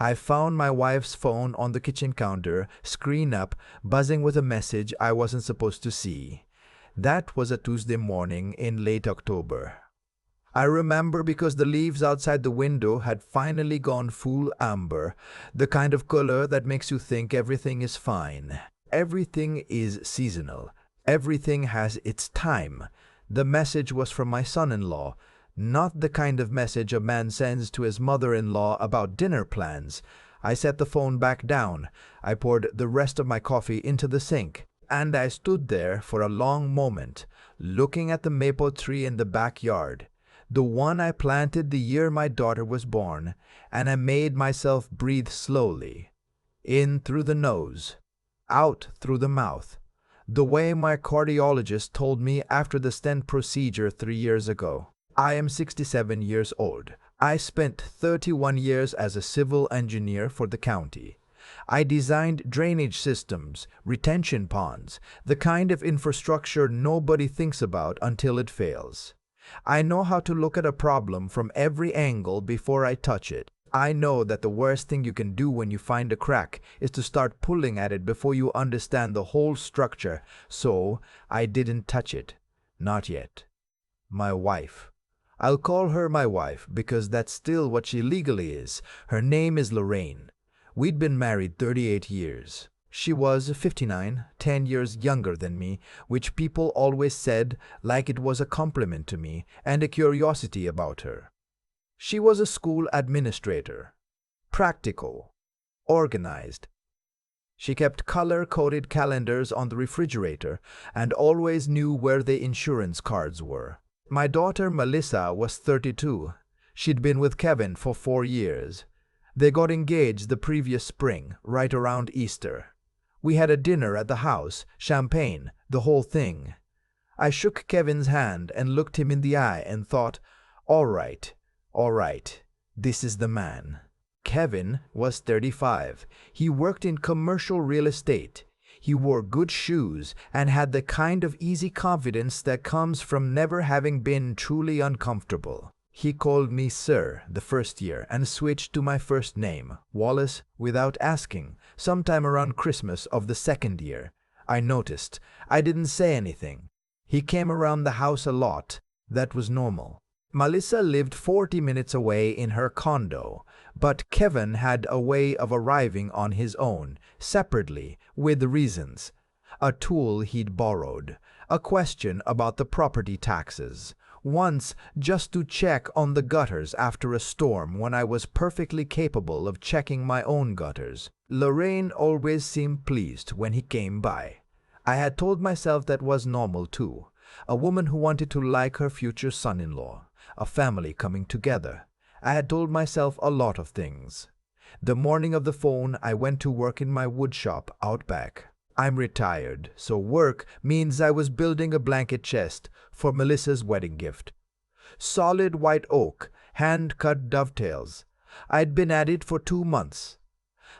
I found my wife's phone on the kitchen counter, screen up, buzzing with a message I wasn't supposed to see. That was a Tuesday morning in late October. I remember because the leaves outside the window had finally gone full amber, the kind of color that makes you think everything is fine. Everything is seasonal. Everything has its time. The message was from my son-in-law, not the kind of message a man sends to his mother-in-law about dinner plans. I set the phone back down. I poured the rest of my coffee into the sink, and I stood there for a long moment, looking at the maple tree in the backyard, the one I planted the year my daughter was born, and I made myself breathe slowly, in through the nose, out through the mouth, the way my cardiologist told me after the stent procedure 3 years ago. I am 67 years old. I spent 31 years as a civil engineer for the county. I designed drainage systems, retention ponds, the kind of infrastructure nobody thinks about until it fails. I know how to look at a problem from every angle before I touch it. I know that the worst thing you can do when you find a crack is to start pulling at it before you understand the whole structure, so I didn't touch it. Not yet. My wife. I'll call her my wife because that's still what she legally is. Her name is Lorraine. We'd been married 38 years. She was 59, 10 years younger than me, which people always said like it was a compliment to me and a curiosity about her. She was a school administrator. Practical. Organized. She kept color-coded calendars on the refrigerator and always knew where the insurance cards were. My daughter Melissa was 32. She'd been with Kevin for 4 years. They got engaged the previous spring, right around Easter. We had a dinner at the house, champagne, the whole thing. I shook Kevin's hand and looked him in the eye and thought, all right, this is the man. Kevin was 35. He worked in commercial real estate. He wore good shoes and had the kind of easy confidence that comes from never having been truly uncomfortable. He called me Sir the first year and switched to my first name, Wallace, without asking, sometime around Christmas of the second year. I noticed. I didn't say anything. He came around the house a lot. That was normal. Melissa lived 40 minutes away in her condo, but Kevin had a way of arriving on his own, separately, with reasons. A tool he'd borrowed, a question about the property taxes, once just to check on the gutters after a storm when I was perfectly capable of checking my own gutters. Lorraine always seemed pleased when he came by. I had told myself that was normal too. A woman who wanted to like her future son-in-law. A family coming together. I had told myself a lot of things. The morning of the phone, I went to work in my wood shop out back. I'm retired, so work means I was building a blanket chest for Melissa's wedding gift. Solid white oak, hand-cut dovetails. I'd been at it for 2 months.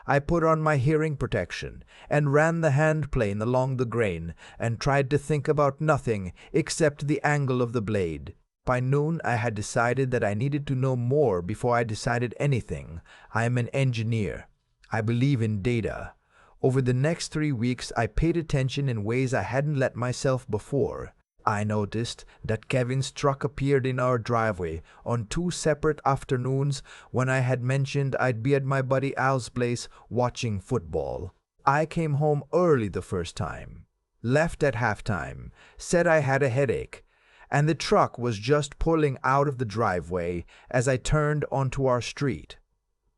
I put on my hearing protection and ran the hand plane along the grain and tried to think about nothing except the angle of the blade. By noon, I had decided that I needed to know more before I decided anything. I am an engineer. I believe in data. Over the next 3 weeks, I paid attention in ways I hadn't let myself before. I noticed that Kevin's truck appeared in our driveway on 2 separate afternoons when I had mentioned I'd be at my buddy Al's place watching football. I came home early the first time, left at halftime, said I had a headache, and the truck was just pulling out of the driveway as I turned onto our street.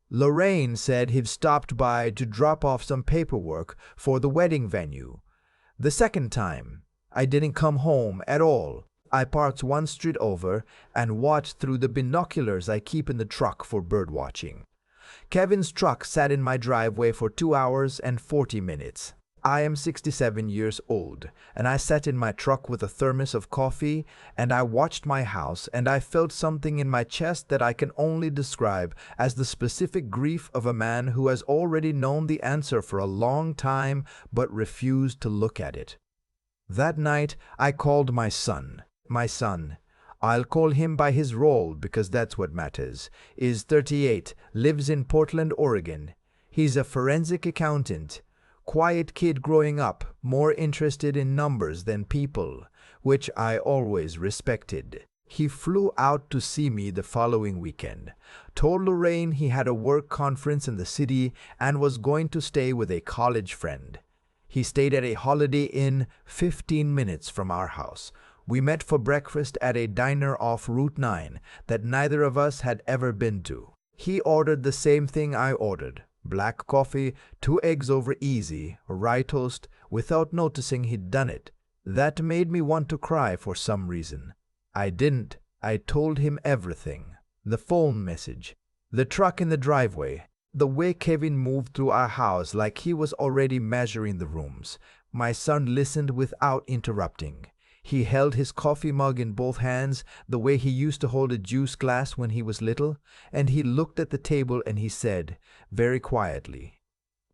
Lorraine said he'd stopped by to drop off some paperwork for the wedding venue. The second time, I didn't come home at all. I parked 1 street over and watched through the binoculars I keep in the truck for birdwatching. Kevin's truck sat in my driveway for 2 hours and 40 minutes. I am 67 years old, and I sat in my truck with a thermos of coffee, and I watched my house, and I felt something in my chest that I can only describe as the specific grief of a man who has already known the answer for a long time but refused to look at it. That night, I called my son. My son, I'll call him by his role because that's what matters. Is 38, lives in Portland, Oregon. He's a forensic accountant. Quiet kid growing up, more interested in numbers than people, which I always respected. He flew out to see me the following weekend, told Lorraine he had a work conference in the city and was going to stay with a college friend. He stayed at a Holiday Inn 15 minutes from our house. We met for breakfast at a diner off Route 9 that neither of us had ever been to. He ordered the same thing I ordered, black coffee, 2 eggs over easy, rye toast, without noticing he'd done it. That made me want to cry for some reason. I didn't. I told him everything. The phone message, the truck in the driveway, the way Kevin moved through our house like he was already measuring the rooms. My son listened without interrupting. He held his coffee mug in both hands, the way he used to hold a juice glass when he was little, and he looked at the table and he said, very quietly,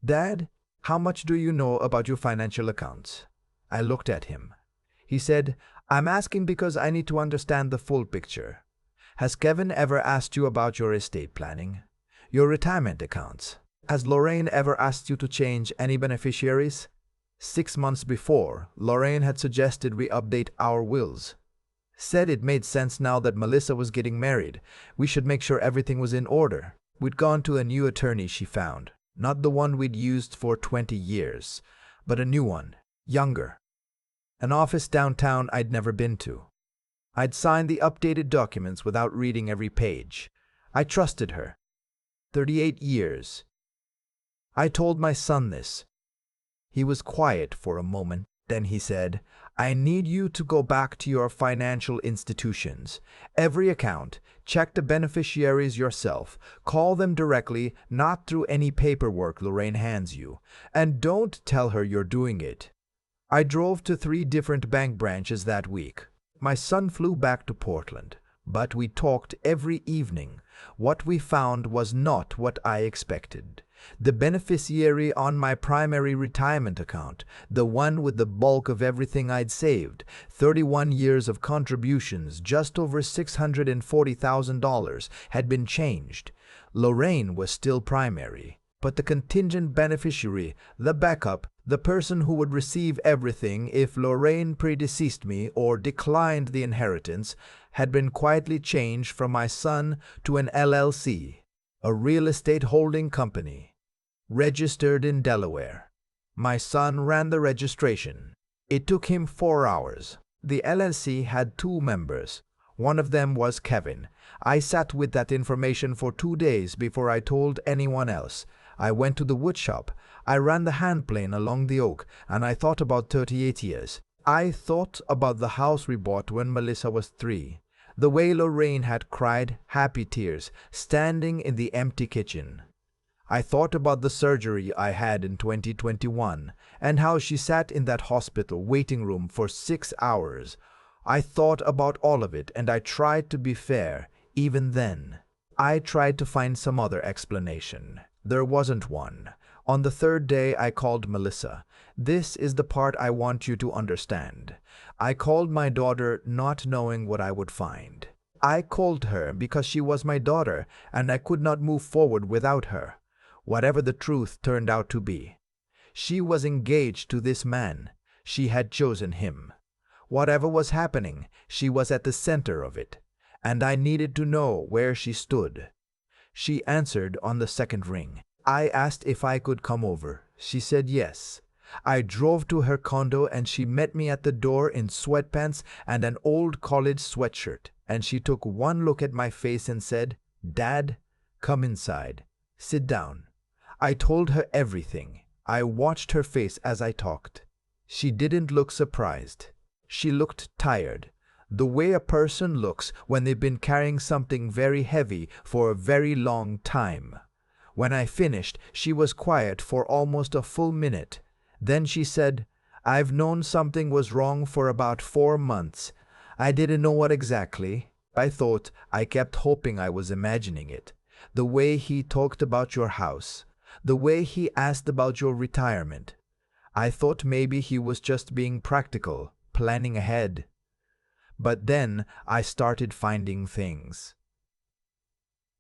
"Dad, how much do you know about your financial accounts?" I looked at him. He said, "I'm asking because I need to understand the full picture. Has Kevin ever asked you about your estate planning? Your retirement accounts? Has Lorraine ever asked you to change any beneficiaries?" 6 months before, Lorraine had suggested we update our wills. Said it made sense now that Melissa was getting married. We should make sure everything was in order. We'd gone to a new attorney she found. Not the one we'd used for 20 years, but a new one, younger. An office downtown I'd never been to. I'd signed the updated documents without reading every page. I trusted her. 38 years. I told my son this. He was quiet for a moment, then he said, "I need you to go back to your financial institutions. Every account, check the beneficiaries yourself. Call them directly, not through any paperwork Lorraine hands you. And don't tell her you're doing it." I drove to 3 different bank branches that week. My son flew back to Portland, but we talked every evening. What we found was not what I expected. The beneficiary on my primary retirement account, the one with the bulk of everything I'd saved, 31 years of contributions, just over $640,000, had been changed. Lorraine was still primary, but the contingent beneficiary, the backup, the person who would receive everything if Lorraine predeceased me or declined the inheritance, had been quietly changed from my son to an LLC, a real estate holding company, registered in Delaware. My son ran the registration. It took him 4 hours. The LLC had 2 members. One of them was Kevin. I sat with that information for 2 days before I told anyone else. I went to the woodshop. I ran the hand plane along the oak, and I thought about 38 years. I thought about the house we bought when Melissa was 3. The way Lorraine had cried happy tears, standing in the empty kitchen. I thought about the surgery I had in 2021, and how she sat in that hospital waiting room for 6 hours. I thought about all of it, and I tried to be fair, even then. I tried to find some other explanation. There wasn't one. On the 3rd day, I called Melissa. This is the part I want you to understand. I called my daughter not knowing what I would find. I called her because she was my daughter, and I could not move forward without her, whatever the truth turned out to be. She was engaged to this man. She had chosen him. Whatever was happening, she was at the center of it, and I needed to know where she stood. She answered on the 2nd ring. I asked if I could come over. She said yes. I drove to her condo and she met me at the door in sweatpants and an old college sweatshirt, and she took one look at my face and said, "Dad, come inside. Sit down." I told her everything. I watched her face as I talked. She didn't look surprised. She looked tired, the way a person looks when they've been carrying something very heavy for a very long time. When I finished, she was quiet for almost a full minute. Then she said, "I've known something was wrong for about 4 months. I didn't know what exactly. I thought I kept hoping I was imagining it. The way he talked about your house, the way he asked about your retirement. I thought maybe he was just being practical, planning ahead. But then I started finding things.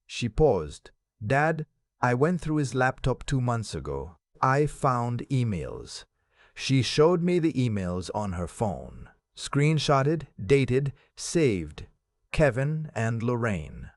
She paused. Dad, I went through his laptop 2 months ago. I found emails. She showed me the emails on her phone. Screenshotted, dated, saved. Kevin and Lorraine.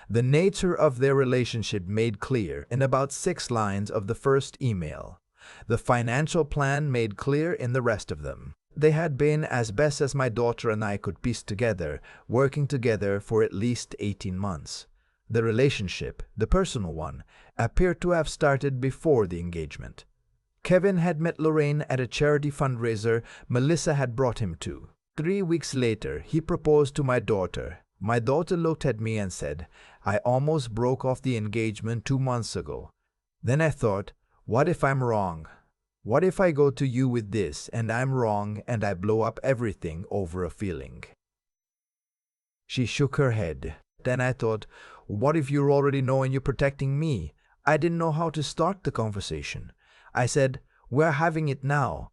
The nature of their relationship made clear in about 6 lines of the first email. The financial plan made clear in the rest of them. They had been, as best as my daughter and I could piece together, working together for at least 18 months. The relationship, the personal one, appeared to have started before the engagement. Kevin had met Lorraine at a charity fundraiser Melissa had brought him to. 3 weeks later, he proposed to my daughter. My daughter looked at me and said, I almost broke off the engagement 2 months ago. Then I thought, what if I'm wrong? What if I go to you with this and I'm wrong and I blow up everything over a feeling? She shook her head. Then I thought, what if you already know and you're protecting me? I didn't know how to start the conversation. I said, we're having it now.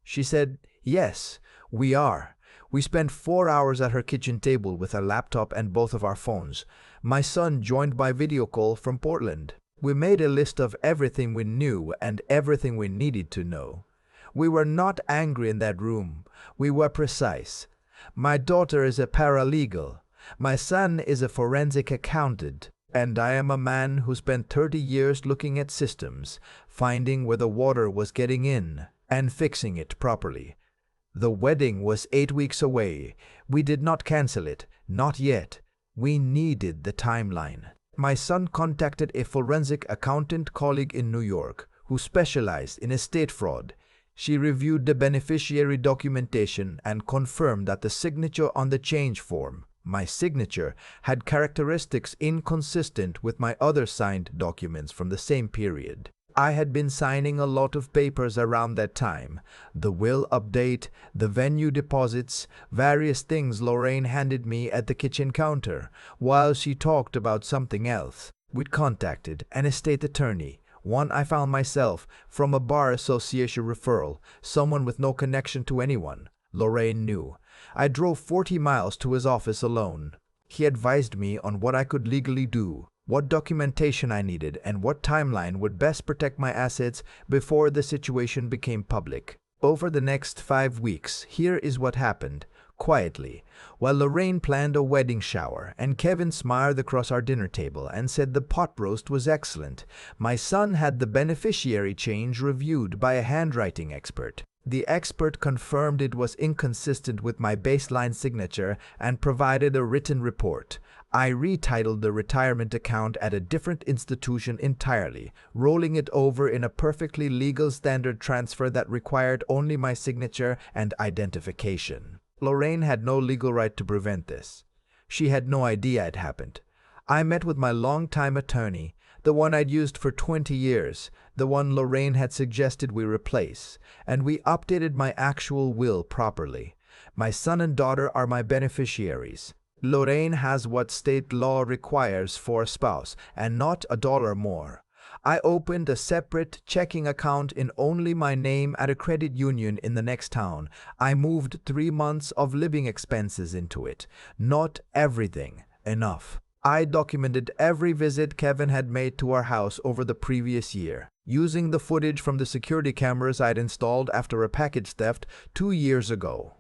She said, yes, we are. We spent 4 hours at her kitchen table with her laptop and both of our phones. My son joined by video call from Portland. We made a list of everything we knew and everything we needed to know. We were not angry in that room. We were precise. My daughter is a paralegal. My son is a forensic accountant. And I am a man who spent 30 years looking at systems, finding where the water was getting in, and fixing it properly. The wedding was 8 weeks away. We did not cancel it, not yet. We needed the timeline. My son contacted a forensic accountant colleague in New York who specialized in estate fraud. She reviewed the beneficiary documentation and confirmed that the signature on the change form, my signature, had characteristics inconsistent with my other signed documents from the same period. I had been signing a lot of papers around that time. The will update, the venue deposits, various things Lorraine handed me at the kitchen counter, while she talked about something else. We'd contacted an estate attorney, one I found myself, from a bar association referral, someone with no connection to anyone. Lorraine knew. I drove 40 miles to his office alone. He advised me on what I could legally do, what documentation I needed, and what timeline would best protect my assets before the situation became public. Over the next 5 weeks, here is what happened. Quietly, while Lorraine planned a wedding shower, and Kevin smiled across our dinner table and said the pot roast was excellent, my son had the beneficiary change reviewed by a handwriting expert. The expert confirmed it was inconsistent with my baseline signature and provided a written report. I retitled the retirement account at a different institution entirely, rolling it over in a perfectly legal standard transfer that required only my signature and identification. Lorraine had no legal right to prevent this. She had no idea it happened. I met with my longtime attorney, the one I'd used for 20 years, the one Lorraine had suggested we replace, and we updated my actual will properly. My son and daughter are my beneficiaries. Lorraine has what state law requires for a spouse, and not $1 more. I opened a separate checking account in only my name at a credit union in the next town. I moved 3 months of living expenses into it. Not everything. Enough. I documented every visit Kevin had made to our house over the previous year, using the footage from the security cameras I'd installed after a package theft 2 years ago.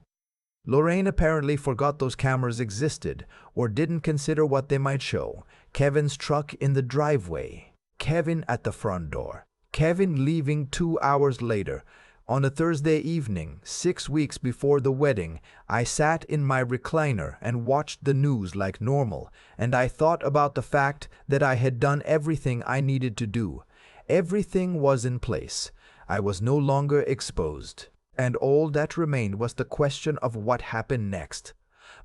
Lorraine apparently forgot those cameras existed, or didn't consider what they might show. Kevin's truck in the driveway. Kevin at the front door. Kevin leaving 2 hours later. On a Thursday evening, 6 weeks before the wedding, I sat in my recliner and watched the news like normal, and I thought about the fact that I had done everything I needed to do. Everything was in place. I was no longer exposed. And all that remained was the question of what happened next.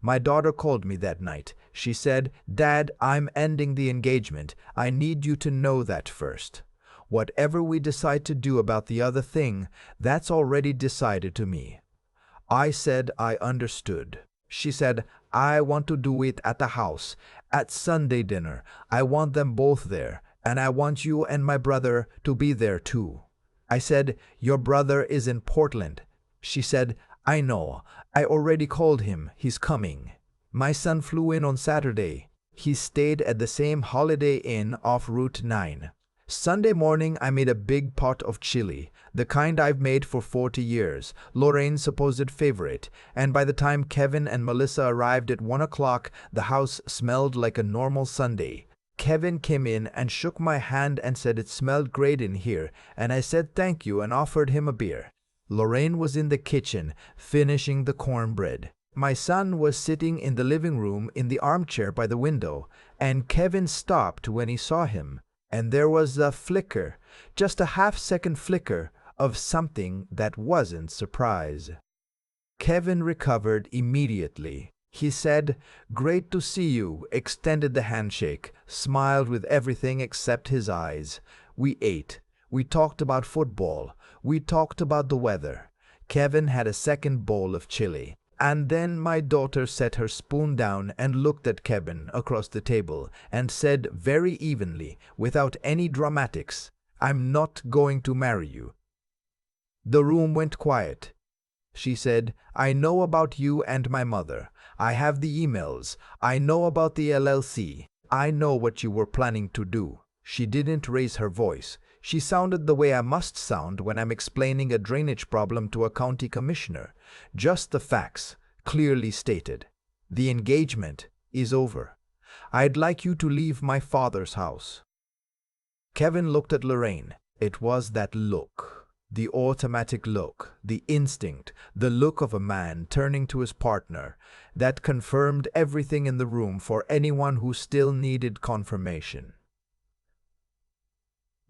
My daughter called me that night. She said, "Dad, I'm ending the engagement. I need you to know that first. Whatever we decide to do about the other thing, that's already decided to me." I said I understood. She said, "I want to do it at the house, at Sunday dinner. I want them both there, and I want you and my brother to be there too." I said, "Your brother is in Portland." She said, I know. I already called him. He's coming. My son flew in on Saturday. He stayed at the same Holiday Inn off Route 9. Sunday morning I made a big pot of chili, the kind I've made for 40 years, Lorraine's supposed favorite, and by the time Kevin and Melissa arrived at 1 o'clock, the house smelled like a normal Sunday. Kevin came in and shook my hand and said it smelled great in here, and I said thank you and offered him a beer. Lorraine was in the kitchen, finishing the cornbread. My son was sitting in the living room in the armchair by the window, and Kevin stopped when he saw him, and there was a flicker, just a half-second flicker, of something that wasn't surprise. Kevin recovered immediately. He said, "Great to see you," extended the handshake, smiled with everything except his eyes. We ate. We talked about football. We talked about the weather. Kevin had a second bowl of chili. And then my daughter set her spoon down and looked at Kevin across the table and said very evenly, without any dramatics, "I'm not going to marry you." The room went quiet. She said, "I know about you and my mother. I have the emails. I know about the LLC. I know what you were planning to do." She didn't raise her voice. She sounded the way I must sound when I'm explaining a drainage problem to a county commissioner. Just the facts, clearly stated. The engagement is over. I'd like you to leave my father's house. Kevin looked at Lorraine. It was that look. The automatic look, the instinct, the look of a man turning to his partner, that confirmed everything in the room for anyone who still needed confirmation.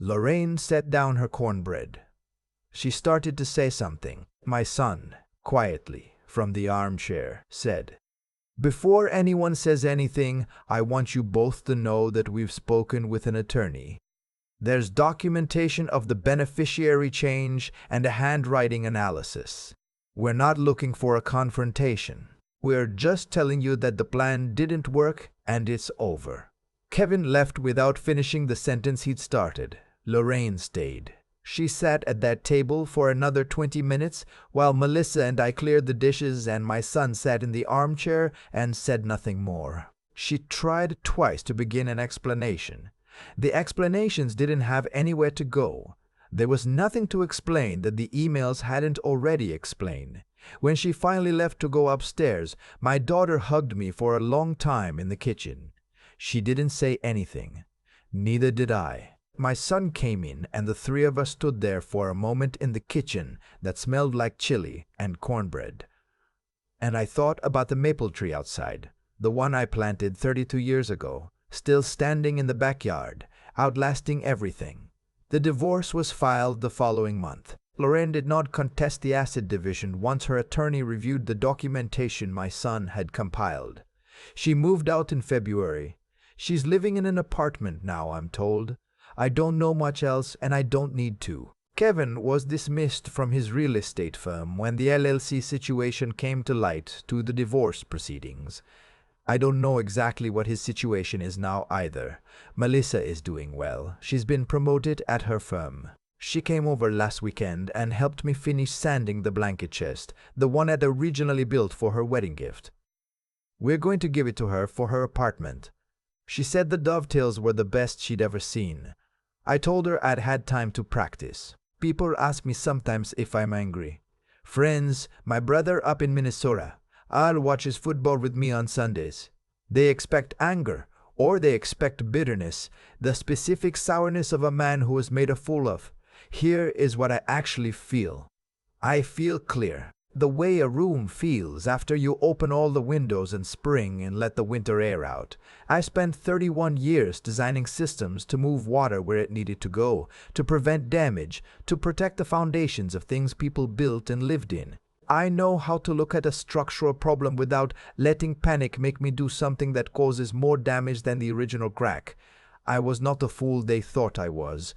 Lorraine set down her cornbread. She started to say something. My son, quietly, from the armchair, said, "Before anyone says anything, I want you both to know that we've spoken with an attorney. There's documentation of the beneficiary change and a handwriting analysis. We're not looking for a confrontation. We're just telling you that the plan didn't work and it's over." Kevin left without finishing the sentence he'd started. Lorraine stayed. She sat at that table for another 20 minutes while Melissa and I cleared the dishes and my son sat in the armchair and said nothing more. She tried twice to begin an explanation. The explanations didn't have anywhere to go. There was nothing to explain that the emails hadn't already explained. When she finally left to go upstairs, my daughter hugged me for a long time in the kitchen. She didn't say anything. Neither did I. My son came in, and the three of us stood there for a moment in the kitchen that smelled like chili and cornbread. And I thought about the maple tree outside, the one I planted 32 years ago, still standing in the backyard, outlasting everything. The divorce was filed the following month. Lorraine did not contest the asset division once her attorney reviewed the documentation my son had compiled. She moved out in February. She's living in an apartment now, I'm told. I don't know much else, and I don't need to. Kevin was dismissed from his real estate firm when the LLC situation came to light to the divorce proceedings. I don't know exactly what his situation is now either. Melissa is doing well. She's been promoted at her firm. She came over last weekend and helped me finish sanding the blanket chest, the one I'd originally built for her wedding gift. We're going to give it to her for her apartment. She said the dovetails were the best she'd ever seen. I told her I'd had time to practice. People ask me sometimes if I'm angry. Friends, my brother up in Minnesota, Al watches football with me on Sundays. They expect anger, or they expect bitterness, the specific sourness of a man who was made a fool of. Here is what I actually feel. I feel clear. The way a room feels after you open all the windows in spring and let the winter air out. I spent 31 years designing systems to move water where it needed to go, to prevent damage, to protect the foundations of things people built and lived in. I know how to look at a structural problem without letting panic make me do something that causes more damage than the original crack. I was not the fool they thought I was.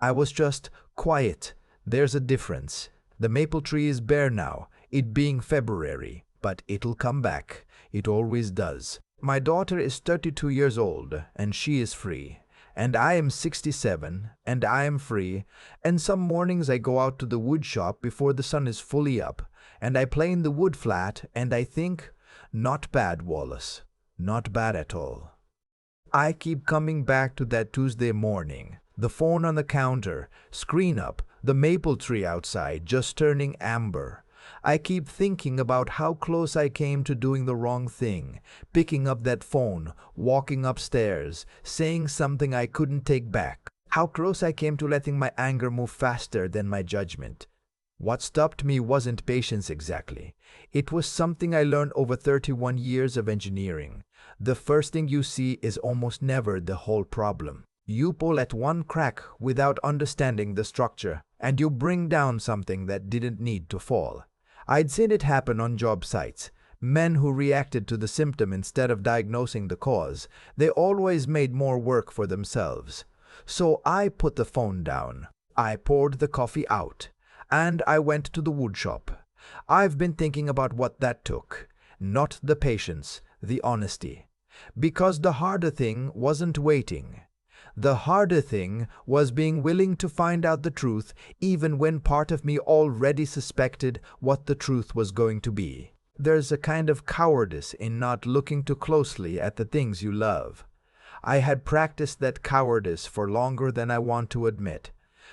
I was just quiet. There's a difference. The maple tree is bare now, it being February, but it'll come back. It always does. My daughter is 32 years old, and she is free. and I am 67, and I am free, and some mornings I go out to the wood shop before the sun is fully up, and I play in the wood flat, and I think, not bad, Wallace, not bad at all. I keep coming back to that Tuesday morning, the phone on the counter, screen up, the maple tree outside just turning amber. I keep thinking about how close I came to doing the wrong thing, picking up that phone, walking upstairs, saying something I couldn't take back. How close I came to letting my anger move faster than my judgment. What stopped me wasn't patience exactly. It was something I learned over 31 years of engineering. The first thing you see is almost never the whole problem. You pull at one crack without understanding the structure, and you bring down something that didn't need to fall. I'd seen it happen on job sites. Men who reacted to the symptom instead of diagnosing the cause, they always made more work for themselves. So I put the phone down. I poured the coffee out. And I went to the wood shop. I've been thinking about what that took. Not the patience, the honesty. Because the harder thing wasn't waiting. The harder thing was being willing to find out the truth even when part of me already suspected what the truth was going to be. There's a kind of cowardice in not looking too closely at the things you love. I had practiced that cowardice for longer than I want to admit.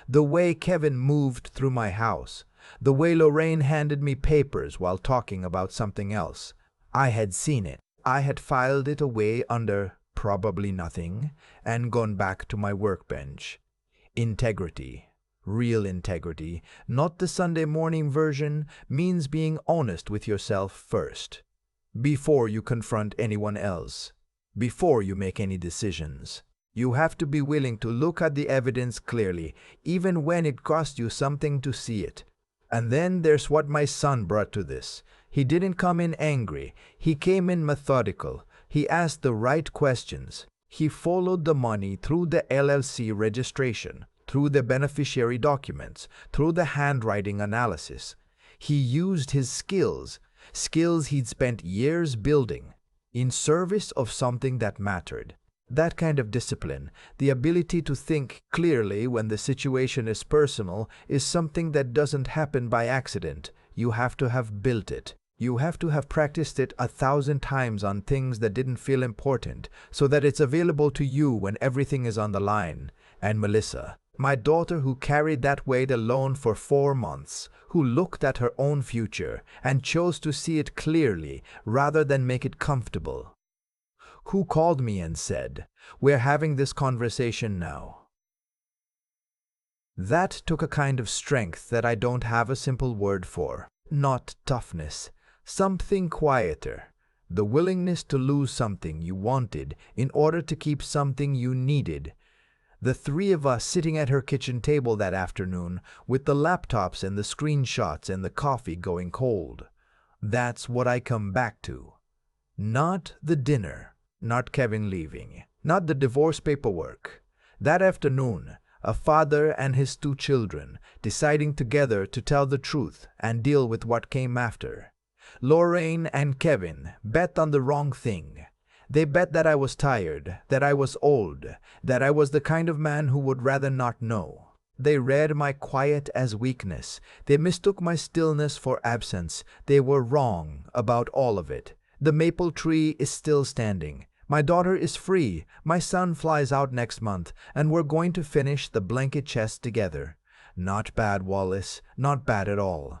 The way Kevin moved through my house, the way Lorraine handed me papers while talking about something else. I had seen it. I had filed it away under probably nothing and gone back to my workbench. Integrity, real integrity, not the Sunday morning version, means being honest with yourself first, before you confront anyone else, before you make any decisions. You have to be willing to look at the evidence clearly, even when it costs you something to see it. And then there's what my son brought to this. He didn't come in angry. He came in methodical. He asked the right questions. He followed the money through the LLC registration, through the beneficiary documents, through the handwriting analysis. He used his skills he'd spent years building, in service of something that mattered. That kind of discipline, the ability to think clearly when the situation is personal, is something that doesn't happen by accident. You have to have built it. You have to have practiced it 1,000 times on things that didn't feel important, so that it's available to you when everything is on the line. And Melissa, my daughter, who carried that weight alone for 4 months, who looked at her own future and chose to see it clearly rather than make it comfortable, who called me and said, "We're having this conversation now." That took a kind of strength that I don't have a simple word for. Not toughness, something quieter. The willingness to lose something you wanted in order to keep something you needed. The three of us sitting at her kitchen table that afternoon with the laptops and the screenshots and the coffee going cold. That's what I come back to. Not the dinner. Not Kevin leaving, not the divorce paperwork. That afternoon, a father and his 2 children deciding together to tell the truth and deal with what came after. Lorraine and Kevin bet on the wrong thing. They bet that I was tired, that I was old, that I was the kind of man who would rather not know. They read my quiet as weakness. They mistook my stillness for absence. They were wrong about all of it. The maple tree is still standing. My daughter is free. My son flies out next month, and we're going to finish the blanket chest together. Not bad, Wallace. Not bad at all.